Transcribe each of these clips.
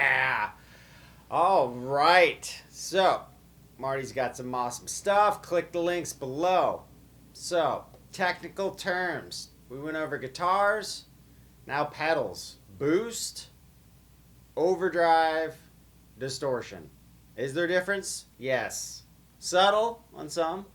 Yeah. All right. So, Marty's got some awesome stuff. Click the links below. So, technical terms. We went over guitars. Now pedals. Boost, overdrive, distortion. Is there a difference? Yes. Subtle on some.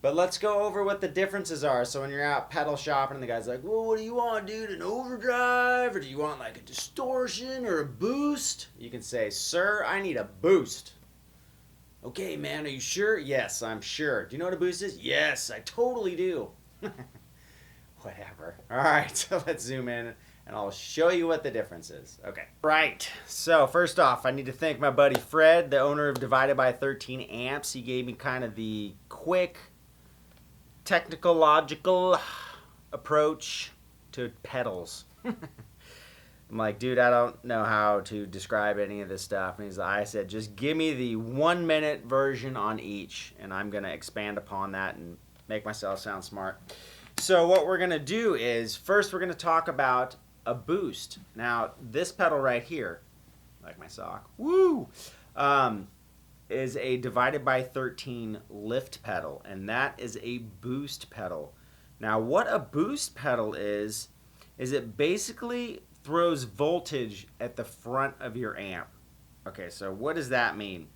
But let's go over what the differences are. So when you're out pedal shopping and the guy's like, well, what do you want, dude? An overdrive? Or do you want like a distortion or a boost? You can say, sir, I need a boost. Okay, man, are you sure? Yes, I'm sure. Do you know what a boost is? Yes, I totally do. Whatever. All right, so let's zoom in and I'll show you what the difference is. Okay. Right. So first off, I need to thank my buddy Fred, the owner of Divided by 13 Amps. He gave me kind of the quick, technical, logical approach to pedals. I'm like, dude, I don't know how to describe any of this stuff. And I said, just give me the 1 minute version on each, and I'm going to expand upon that and make myself sound smart. So what we're going to do is, first we're going to talk about a boost. Now, this pedal right here, like my sock, woo, is a Divided by 13 lift pedal, and that is a boost pedal. Now, what a boost pedal is it basically throws voltage at the front of your amp. Okay, so what does that mean?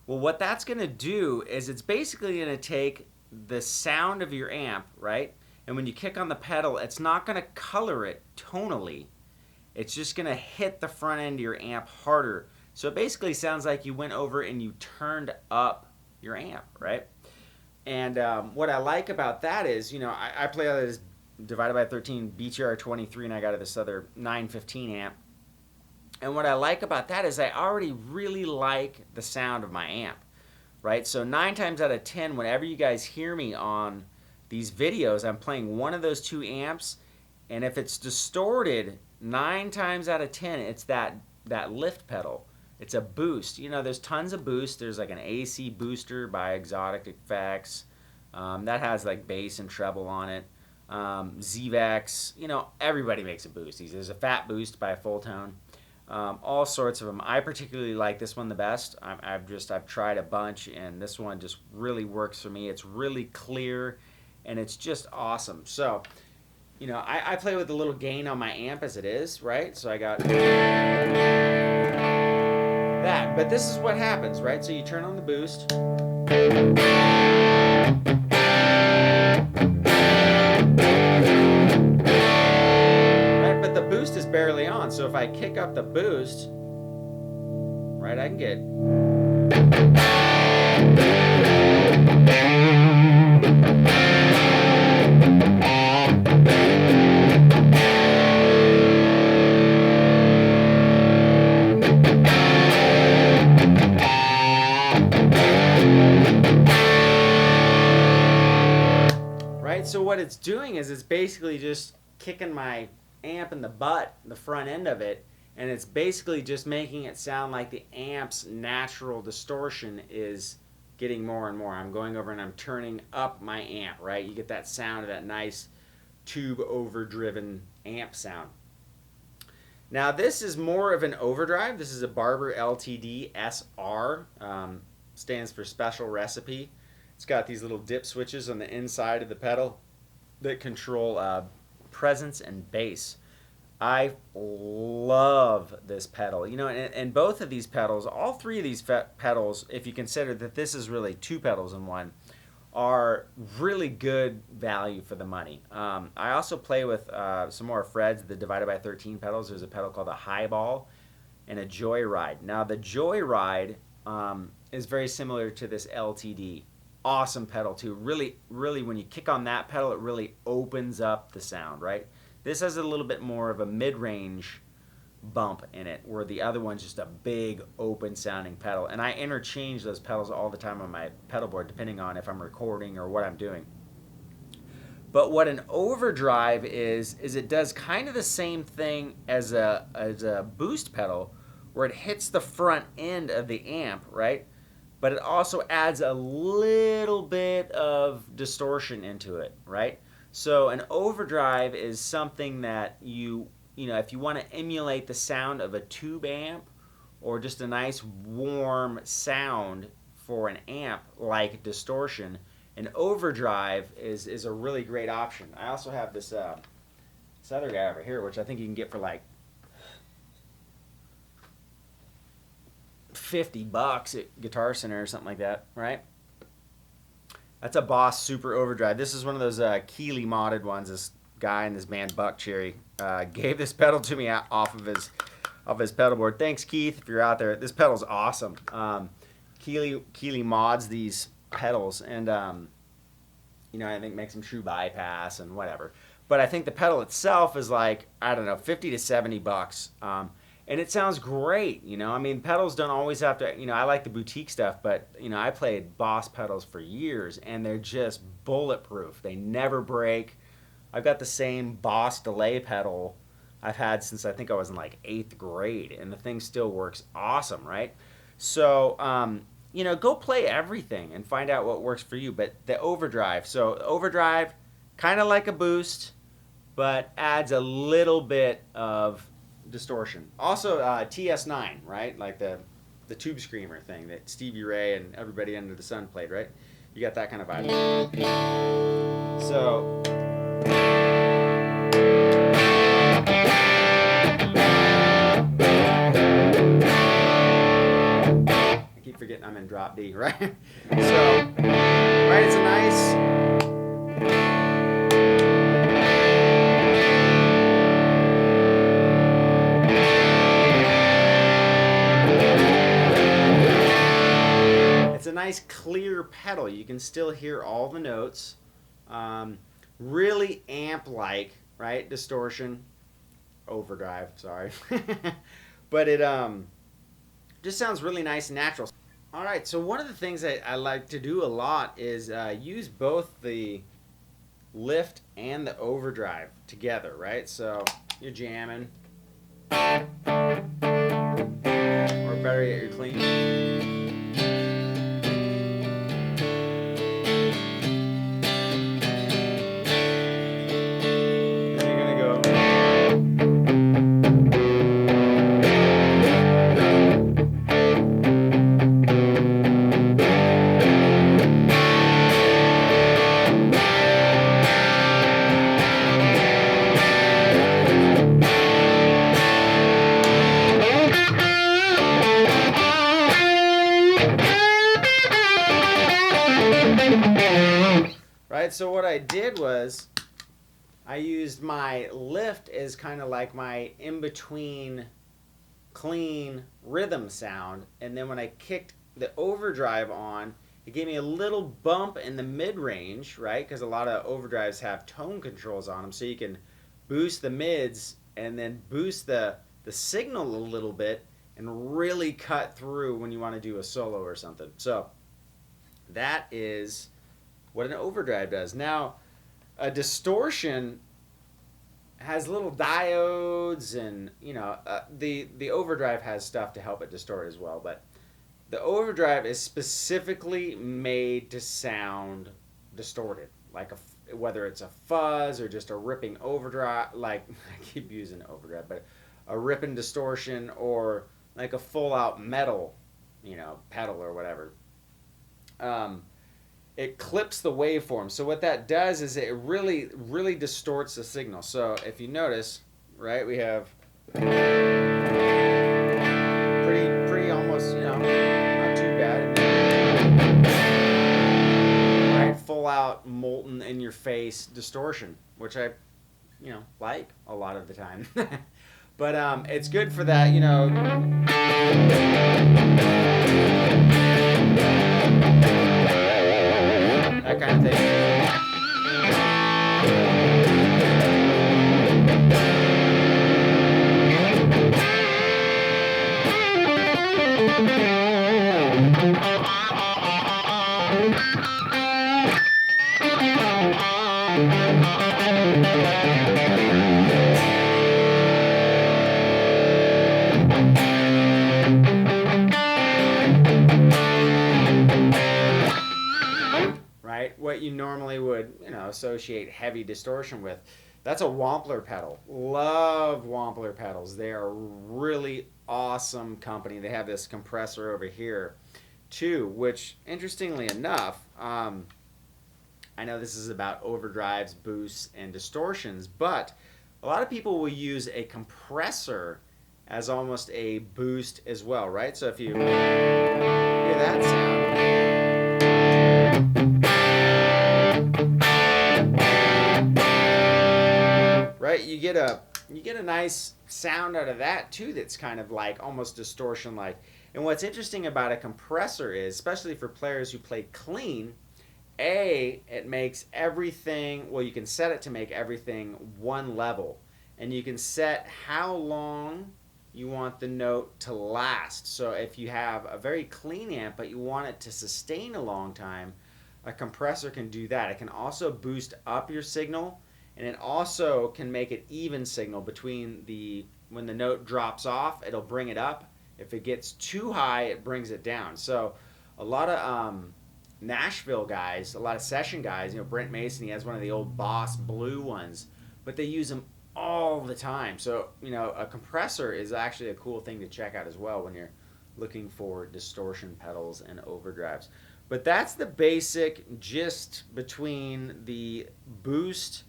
Well, what that's going to do is it's basically going to take the sound of your amp, right? And when you kick on the pedal, it's not going to color it tonally. It's just going to hit the front end of your amp harder. So it basically sounds like you went over and you turned up your amp, right? And what I like about that is, you know, I play out of this Divided by 13 BTR 23, and I got this other 915 amp. And what I like about that is I already really like the sound of my amp, right? So 9 times out of 10, whenever you guys hear me on these videos, I'm playing one of those two amps, and if it's distorted, 9 times out of 10, it's that lift pedal. It's a boost. You know, there's tons of boosts. There's like an AC booster by Exotic Effects that has like bass and treble on it. ZVEX, you know, everybody makes a boost. There's a fat boost by Fulltone. All sorts of them. I particularly like this one the best. I've tried a bunch, and this one just really works for me. It's really clear, and it's just awesome. So, you know, I play with a little gain on my amp as it is, right? So I got that. But this is what happens, right? So you turn on the boost. Right? But the boost is barely on. So if I kick up the boost, right, I can get. So what it's doing is it's basically just kicking my amp in the butt, the front end of it, and it's basically just making it sound like the amp's natural distortion is getting more and more. I'm going over and I'm turning up my amp, right? You get that sound of that nice tube overdriven amp sound. Now this is more of an overdrive. This is a Barber LTD SR, stands for Special Recipe. It's got these little dip switches on the inside of the pedal that control presence and bass. I love this pedal. You know, and both of these pedals, all three of these pedals, if you consider that this is really two pedals in one, are really good value for the money. I also play with some more Fred's, the Divided by 13 pedals. There's a pedal called a Highball and a Joyride. Now the Joyride is very similar to this LTD. Awesome pedal too. Really, when you kick on that pedal, it really opens up the sound, right? This has a little bit more of a mid-range bump in it, where the other one's just a big open sounding pedal. And I interchange those pedals all the time on my pedal board, depending on if I'm recording or what I'm doing. But what an overdrive is it does kind of the same thing as a boost pedal, where it hits the front end of the amp, right? But it also adds a little bit of distortion into it, right? So an overdrive is something that you you know, if you want to emulate the sound of a tube amp or just a nice warm sound for an amp like Distortion, an Overdrive is a really great option. I also have this this other guy over here, which I think you can get for like $50 at Guitar Center or something like that, right? That's a Bost Super Overdrive. This is one of those Keeley modded ones. This guy in this band Buck Cherry gave this pedal to me off of his pedal board. Thanks, Keith, if you're out there. This pedal's awesome. Keeley mods these pedals, and you know, I think makes them true bypass and whatever. But I think the pedal itself is like, I don't know, 50 to 70 bucks. And it sounds great, you know. I mean, pedals don't always have to, you know, I like the boutique stuff, but, you know, I played Boss pedals for years, and they're just bulletproof. They never break. I've got the same Boss delay pedal I've had since I think I was in like 8th grade, and the thing still works awesome, right? So, you know, go play everything and find out what works for you. But the Overdrive, so Overdrive, kind of like a Boost, but adds a little bit of distortion. Also, TS9, right? Like the Tube Screamer thing that Stevie Ray and everybody under the sun played, right? You got that kind of vibe. So, I keep forgetting I'm in drop D, right? So, right, it's a nice. It's a nice clear pedal. You can still hear all the notes. Really amp-like, right? Distortion, Overdrive, sorry. But it just sounds really nice and natural. All right, so one of the things that I like to do a lot is use both the lift and the overdrive together, right? So you're jamming, or better yet, you're clean. So what I did was I used my lift as kind of like my in-between clean rhythm sound, and then when I kicked the overdrive on, it gave me a little bump in the mid-range, right? Because a lot of overdrives have tone controls on them, so you can boost the mids and then boost the signal a little bit and really cut through when you want to do a solo or something. So that is what an overdrive does. Now, a distortion has little diodes, and you know, the overdrive has stuff to help it distort as well. But the overdrive is specifically made to sound distorted, like whether it's a fuzz or just a ripping overdrive. Like I keep using overdrive, but a ripping distortion, or like a full-out metal, you know, pedal or whatever. It clips the waveform. So what that does is it really, really distorts the signal. So if you notice, right, we have pretty almost, you know, not too bad. Right, full out, molten in your face distortion, which I, you know, like a lot of the time. But it's good for that, you know. That kind of thing. What you normally would, you know, associate heavy distortion with. That's a Wampler pedal. Love Wampler pedals. They are a really awesome company. They have this compressor over here too, which interestingly enough, I know this is about overdrives, boosts, and distortions, but a lot of people will use a compressor as almost a boost as well, right? So if you hear that sound, right, you get a nice sound out of that too. That's kind of like almost distortion like. And what's interesting about a compressor is, especially for players who play clean, it makes everything, well, you can set it to make everything one level. And you can set how long you want the note to last. So if you have a very clean amp, but you want it to sustain a long time, a compressor can do that. It can also boost up your signal, and it also can make it even signal between when the note drops off, it'll bring it up. If it gets too high, it brings it down. So a lot of Nashville guys, a lot of session guys, Brent Mason, he has one of the old Bost blue ones, but they use them all the time. So, a compressor is actually a cool thing to check out as well when you're looking for distortion pedals and overdrives. But that's the basic gist between the boost,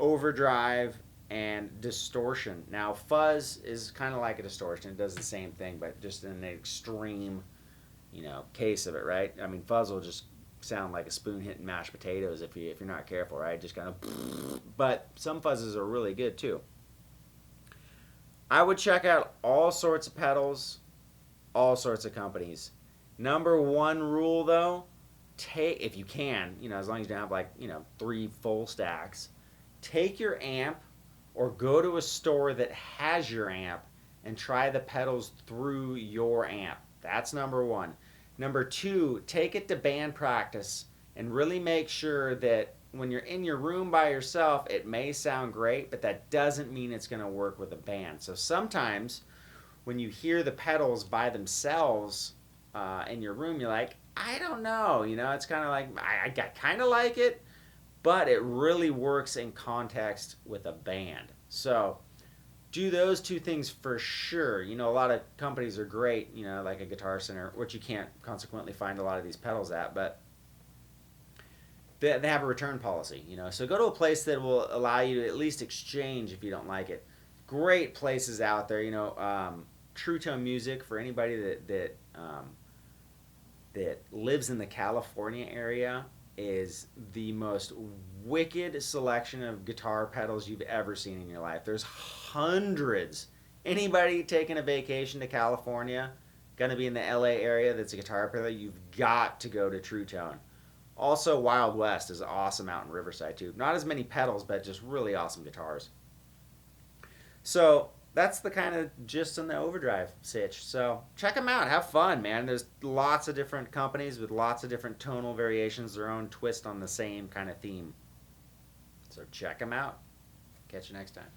overdrive, and distortion. Now, fuzz is kind of like a distortion. It does the same thing, but just in an extreme, case of it, right? I mean, fuzz will just sound like a spoon hitting mashed potatoes if you're not careful, right? Just kind of, but some fuzzes are really good too. I would check out all sorts of pedals, all sorts of companies. Number one rule though, if you can, as long as you don't have like, 3 full stacks, take your amp or go to a store that has your amp and try the pedals through your amp. That's number one. Number two, take it to band practice and really make sure that when you're in your room by yourself, it may sound great, but that doesn't mean it's going to work with a band. So sometimes when you hear the pedals by themselves in your room, you're like, I don't know, it's kind of like, I kind of like it, but it really works in context with a band. So do those two things for sure. A lot of companies are great, like a Guitar Center, which you can't consequently find a lot of these pedals at, but they have a return policy, So go to a place that will allow you to at least exchange if you don't like it. Great places out there, True Tone Music, for anybody that lives in the California area, is the most wicked selection of guitar pedals you've ever seen in your life. There's hundreds. Anybody taking a vacation to California, gonna be in the LA area that's a guitar pedal, you've got to go to True Tone. Also, Wild West is awesome out in Riverside too. Not as many pedals, but just really awesome guitars. So that's the kind of gist on the overdrive sitch. So check them out. Have fun, man. There's lots of different companies with lots of different tonal variations, their own twist on the same kind of theme. So check them out. Catch you next time.